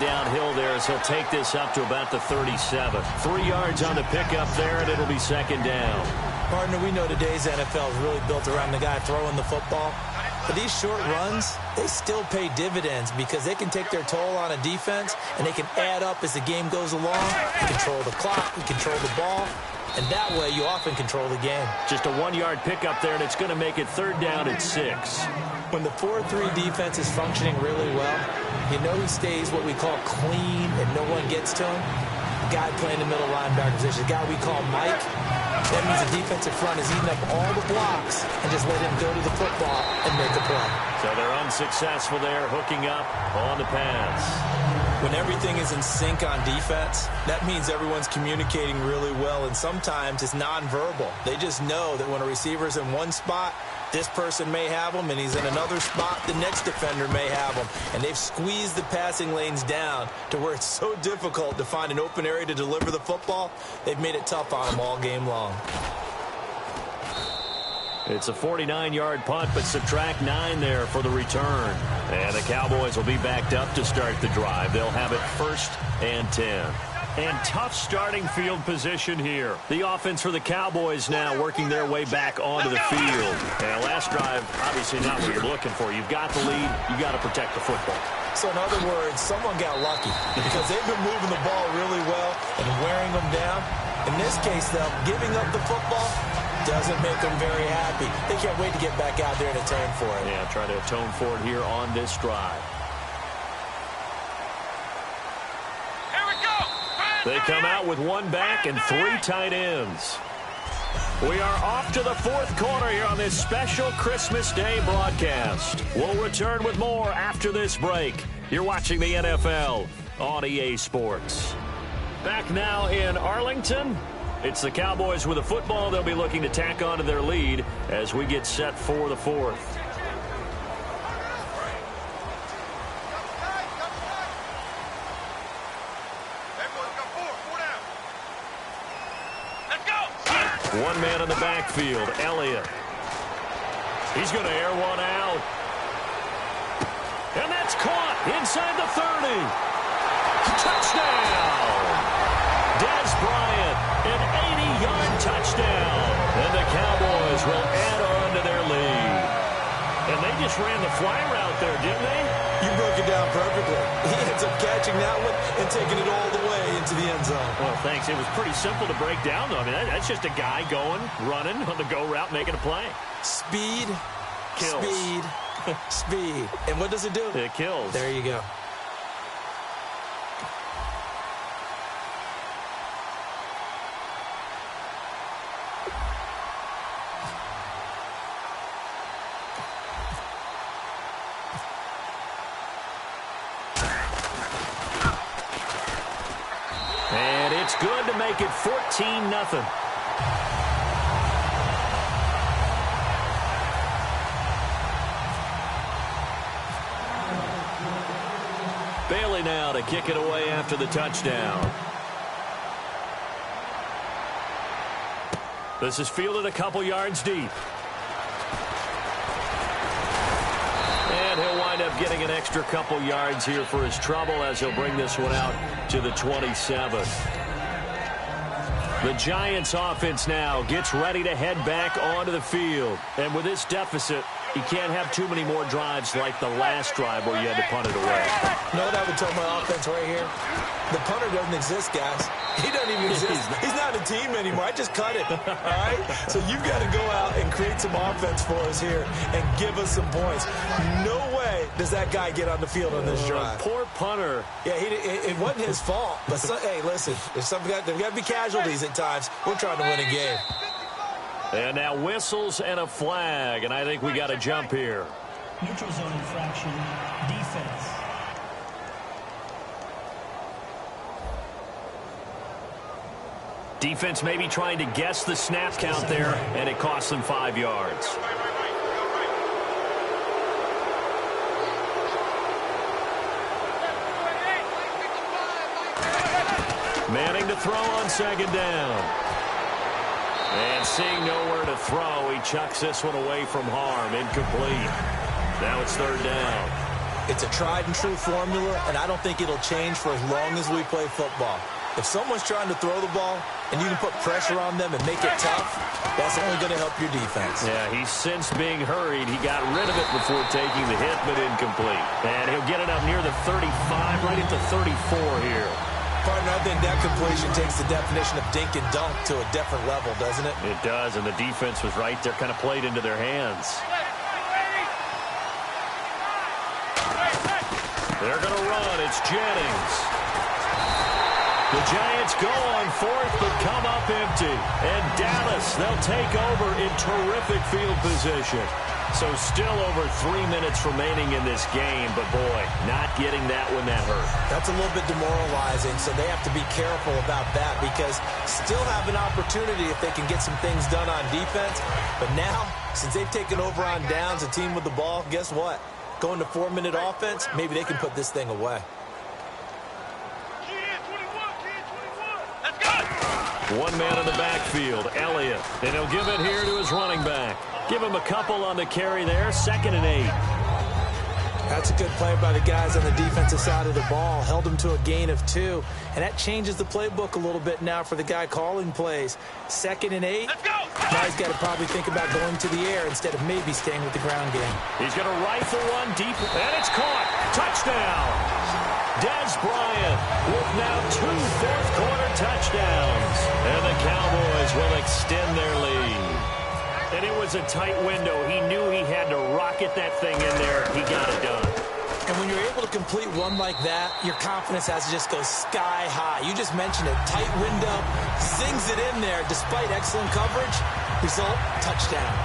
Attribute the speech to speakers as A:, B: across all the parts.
A: Downhill there as he'll take this up to about the 37. 3 yards on the pickup there, and it'll be second down.
B: Partner, we know today's NFL is really built around the guy throwing the football. But these short runs, they still pay dividends because they can take their toll on a defense, and they can add up as the game goes along. You control the clock, you control the ball, and that way you often control the game.
A: Just a 1-yard pickup there, and it's going to make it third down and 6.
B: When the 4-3 defense is functioning really well, you know he stays what we call clean and no one gets to him. The guy playing the middle linebacker position, the guy we call Mike. That means the defensive front is eating up all the blocks and just let him go to the football and make a play.
A: So they're unsuccessful there, hooking up on the pass.
B: When everything is in sync on defense, that means everyone's communicating really well, and sometimes it's nonverbal. They just know that when a receiver's in one spot, this person may have him, and he's in another spot, the next defender may have him. And they've squeezed the passing lanes down to where it's so difficult to find an open area to deliver the football. They've made it tough on them all game long.
A: It's a 49-yard punt, but subtract 9 there for the return. And the Cowboys will be backed up to start the drive. They'll have it 1st and 10. And tough starting field position here. The offense for the Cowboys now working their way back onto the field. And last drive, obviously not what you're looking for. You've got the lead. You've got to protect the football.
B: So in other words, someone got lucky because they've been moving the ball really well and wearing them down. In this case, though, giving up the football doesn't make them very happy. They can't wait to get back out there and atone for it.
A: Yeah, try to atone for it here on this drive. They come out with 1 back and 3 tight ends. We are off to the 4th quarter here on this special Christmas Day broadcast. We'll return with more after this break. You're watching the NFL on EA Sports. Back now in Arlington. It's the Cowboys with a football. They'll be looking to tack on to their lead as we get set for the 4th. One man in the backfield, Elliott. He's going to air one out. And that's caught inside the 30. Touchdown! Dez Bryant, an 80-yard touchdown. And the Cowboys will add on to their lead. And they just ran the fly route there, didn't they?
B: You broke it down perfectly. He ends up catching that one and taking it all the way into the end zone.
A: Well, thanks. It was pretty simple to break down, though. I mean, that's just a guy going, running on the go route, making a play.
B: Speed,
A: kills.
B: Speed, speed. And what does it do?
A: It kills.
B: There you go.
A: It's good to make it 14-0. Bailey now to kick it away after the touchdown. This is fielded a couple yards deep. And he'll wind up getting an extra couple yards here for his trouble as he'll bring this one out to the 27. The Giants offense now gets ready to head back onto the field. And with this deficit, you can't have too many more drives like the last drive where you had to punt it away.
B: You know what I would tell my offense right here? The punter doesn't exist, guys. He doesn't even exist. He's not a team anymore. I just cut it, all right? So you've got to go out and create some offense for us here and give us some points. No way does that guy get on the field on this drive.
A: Poor punter.
B: Yeah, it wasn't his fault. But, hey, listen, there's got to be casualties at times. We're trying to win a game.
A: And now whistles and a flag, and I think we got a jump here.
C: Neutral zone infraction, defense.
A: Defense maybe trying to guess the snap count there, and it costs them 5 yards. Manning to throw on second down. And seeing nowhere to throw, he chucks this one away from harm. Incomplete. Now it's third down.
B: It's a tried-and-true formula, and I don't think it'll change for as long as we play football. If someone's trying to throw the ball and you can put pressure on them and make it tough, that's only going to help your defense.
A: Yeah, he's since being hurried. He got rid of it before taking the hit, but incomplete. And he'll get it up near the 35, right at the 34 here.
B: Partner, I think that completion takes the definition of dink and dunk to a different level, doesn't it?
A: It does, and the defense was right there, kind of played into their hands. They're going to run. It's Jennings. The Giants go on fourth, but come up empty. And Dallas, they'll take over in terrific field position. So still over 3 minutes remaining in this game, but boy, not getting that when that hurt.
B: That's a little bit demoralizing, so they have to be careful about that because still have an opportunity if they can get some things done on defense. But now, since they've taken over on downs, a team with the ball, guess what? Going to 4-minute offense, maybe they can put this thing away.
A: One man in the backfield, Elliott. And he'll give it here to his running back. Give him a couple on the carry there, 2nd and 8.
B: That's a good play by the guys on the defensive side of the ball. Held them to a gain of 2. And that changes the playbook a little bit now for the guy calling plays. 2nd and 8.
C: Let's go!
B: Now he's got to probably think about going to the air instead of maybe staying with the ground game.
A: He's going to rifle one deep, and it's caught. Touchdown. Dez Bryant with now 2 fourth-quarter touchdowns. And the Cowboys will extend their lead. And it was a tight window. He knew he had to rocket that thing in there. He got it done.
B: And when you're able to complete one like that, your confidence has to just go sky high. You just mentioned a tight window, zings it in there despite excellent coverage. Result, touchdown.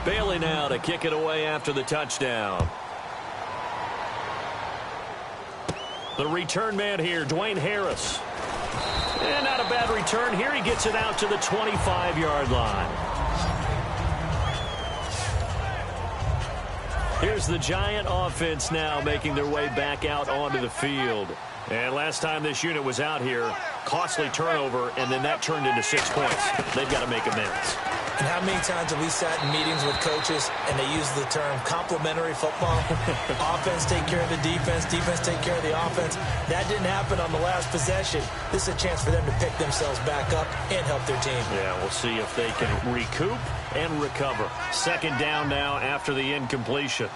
A: Bailey now to kick it away after the touchdown. The return man here, Dwayne Harris. And not a bad return here. He gets it out to the 25-yard line. Here's the Giant offense now making their way back out onto the field. And last time this unit was out here, costly turnover, and then that turned into 6 points. They've got to make amends.
B: And how many times have we sat in meetings with coaches and they use the term complementary football? Offense take care of the defense, defense take care of the offense. That didn't happen on the last possession. This is a chance for them to pick themselves back up and help their team.
A: Yeah, we'll see if they can recoup and recover. 2nd down now after the incompletion.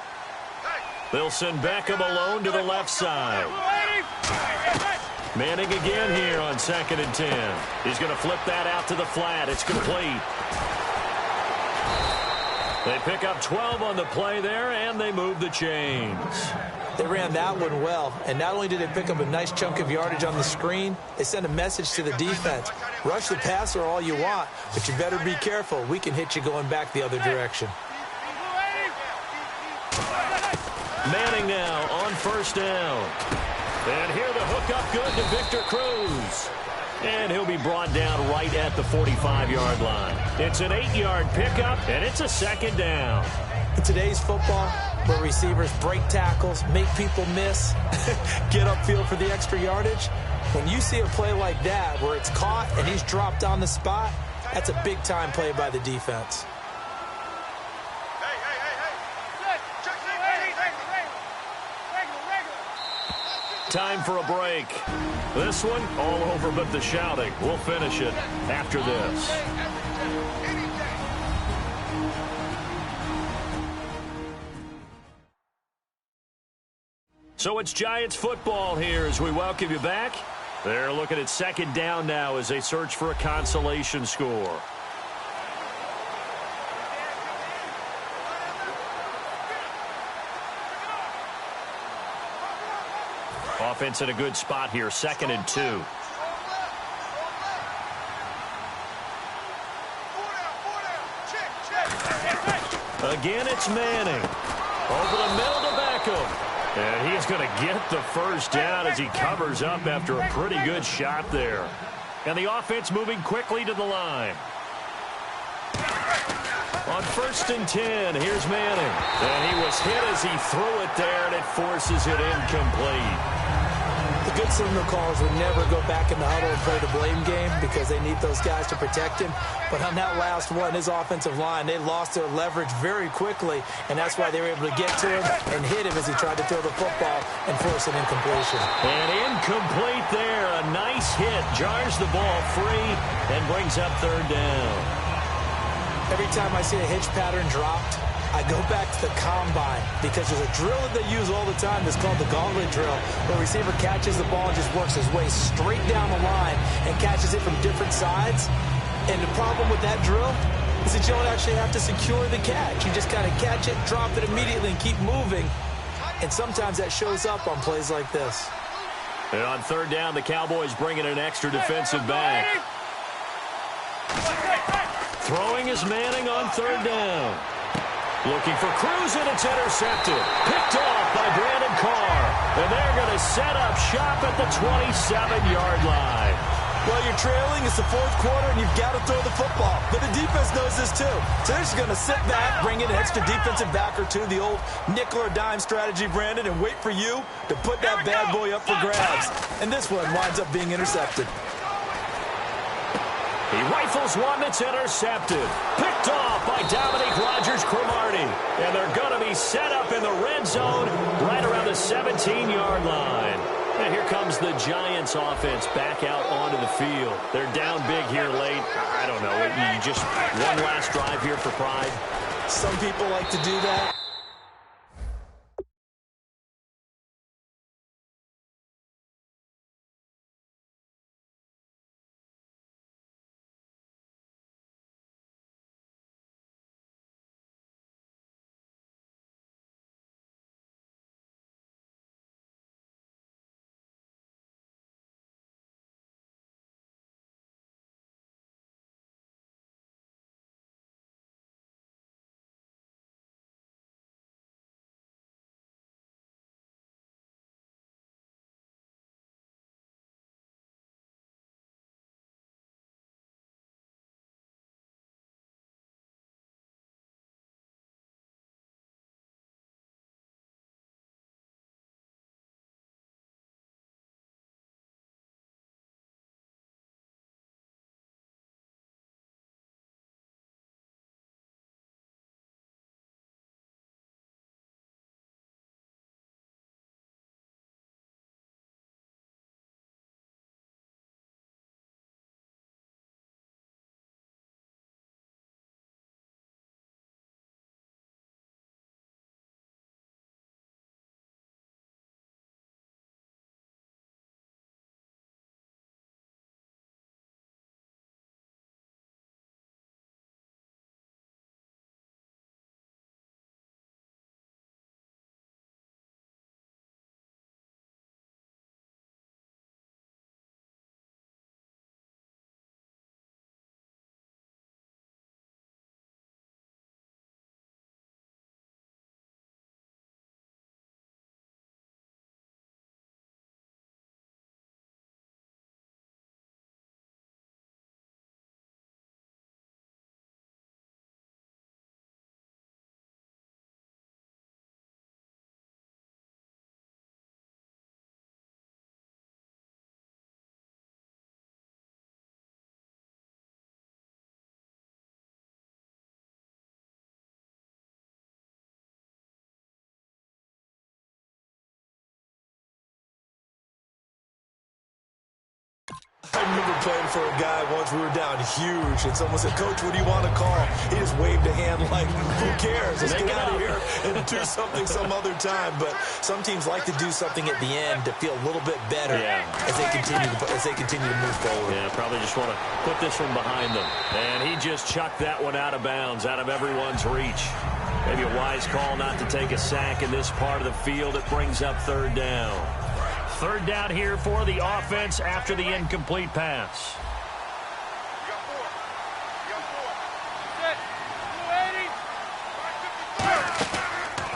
A: They'll send Beckham alone to the left side. Manning again here on 2nd and 10. He's going to flip that out to the flat. It's complete. They pick up 12 on the play there, and they move the chains.
B: They ran that one well, and not only did they pick up a nice chunk of yardage on the screen, they sent a message to the defense. Rush the passer all you want, but you better be careful. We can hit you going back the other direction.
A: Manning now on 1st down. And here the hook up good to Victor Cruz. And he'll be brought down right at the 45-yard line. It's an 8-yard pickup, and it's a 2nd down.
B: In today's football, where receivers break tackles, make people miss, get upfield for the extra yardage, when you see a play like that where it's caught and he's dropped on the spot, that's a big-time play by the defense.
A: Time for a break. This one, all over but the shouting. We'll finish it after this. So it's Giants football here as we welcome you back. They're looking at 2nd down now as they search for a consolation score. Offense in a good spot here, 2nd and 2. Again, it's Manning. Over the middle to Beckham. And he's going to get the 1st down as he covers up after a pretty good shot there. And the offense moving quickly to the line. On 1st and 10, here's Manning. And he was hit as he threw it there, and it forces it incomplete.
B: The good signal callers would never go back in the huddle and play the blame game because they need those guys to protect him. But on that last one, his offensive line, they lost their leverage very quickly, and that's why they were able to get to him and hit him as he tried to throw the football and force an incompletion.
A: And incomplete there. A nice hit. Jars the ball free and brings up third down.
B: Every time I see a hitch pattern dropped, I go back to the combine because there's a drill that they use all the time that's called the gauntlet drill, where a receiver catches the ball and just works his way straight down the line and catches it from different sides. And the problem with that drill is that you don't actually have to secure the catch. You just kind of catch it, drop it immediately, and keep moving. And sometimes that shows up on plays like this.
A: And on third down, the Cowboys bring in an extra defensive back. Throwing is Manning on third down. Looking for Cruz, and it's intercepted. Picked off by Brandon Carr. And they're going to set up shop at the 27-yard line.
B: Well, you're trailing. It's the fourth quarter, and you've got to throw the football. But the defense knows this, too. So they're just going to sit back, bring in an extra defensive back or two, the old nickel or dime strategy, Brandon, and wait for you to put that bad boy up for grabs. And this one winds up being intercepted.
A: He rifles one that's intercepted. Picked off by Dominique Rodgers-Cromartie. And they're going to be set up in the red zone right around the 17-yard line. And here comes the Giants offense back out onto the field. They're down big here late. I don't know. You just one last drive here for pride.
B: Some people like to do that. I remember playing for a guy once. We were down huge, and someone said, "Coach, what do you want to call?" He just waved a hand like, who cares? Let's get out of here and do something some other time. But some teams like to do something at the end to feel a little bit better as they continue to move forward.
A: Yeah, probably just want to put this one behind them. And he just chucked that one out of bounds, out of everyone's reach. Maybe a wise call not to take a sack in this part of the field. It brings up third down. Third down here for the offense after the incomplete pass.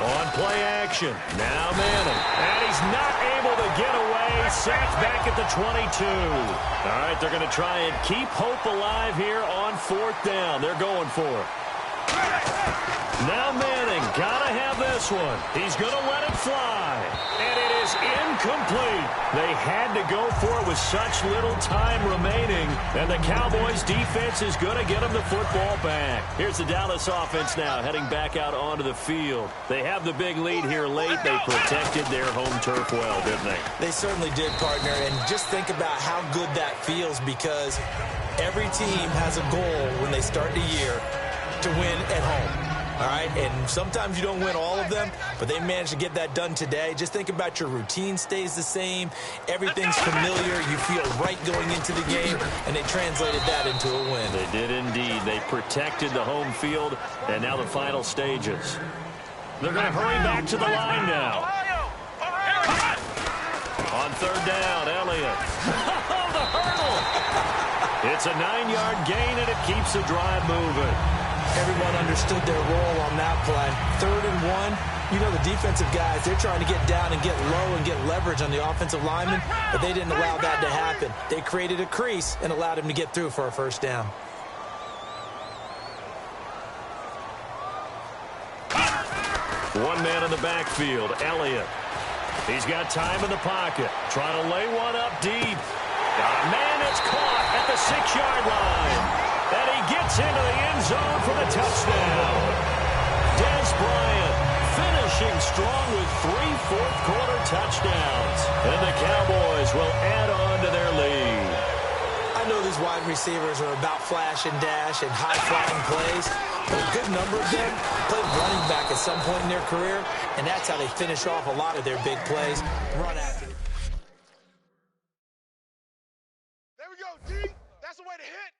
A: On play action. Now Manning. And he's not able to get away. Sacked back at the 22. All right, they're going to try and keep hope alive here on fourth down. They're going for it. Now Manning, gotta have this one. He's gonna let it fly. And it is incomplete. They had to go for it with such little time remaining. And the Cowboys defense is gonna get them the football back. Here's the Dallas offense now heading back out onto the field. They have the big lead here late. They protected their home turf well, didn't they?
B: They certainly did, partner. And just think about how good that feels, because every team has a goal when they start the year to win at home. All right, and sometimes you don't win all of them, but they managed to get that done today. Just think about your routine stays the same. Everything's familiar. You feel right going into the game, and they translated that into a win.
A: They did indeed. They protected the home field, and now the final stages. They're going to hurry back to the line now. On third down, Elliott. The hurdle. It's a 9-yard gain, and it keeps the drive moving.
B: Everyone understood their role on that play. 3rd and 1. You know, the defensive guys, they're trying to get down and get low and get leverage on the offensive linemen, but they didn't allow that to happen. They created a crease and allowed him to get through for a first down.
A: One man in the backfield, Elliott. He's got time in the pocket. Trying to lay one up deep. Man, it's caught at the 6-yard line. And he gets into the end zone for the touchdown. Des Bryant finishing strong with 3 fourth-quarter touchdowns. And the Cowboys will add on to their lead.
B: I know these wide receivers are about flash and dash and high-flying plays, but a good number of them played running back at some point in their career, and that's how they finish off a lot of their big plays. Run after.
D: There we go, D. That's the way to hit.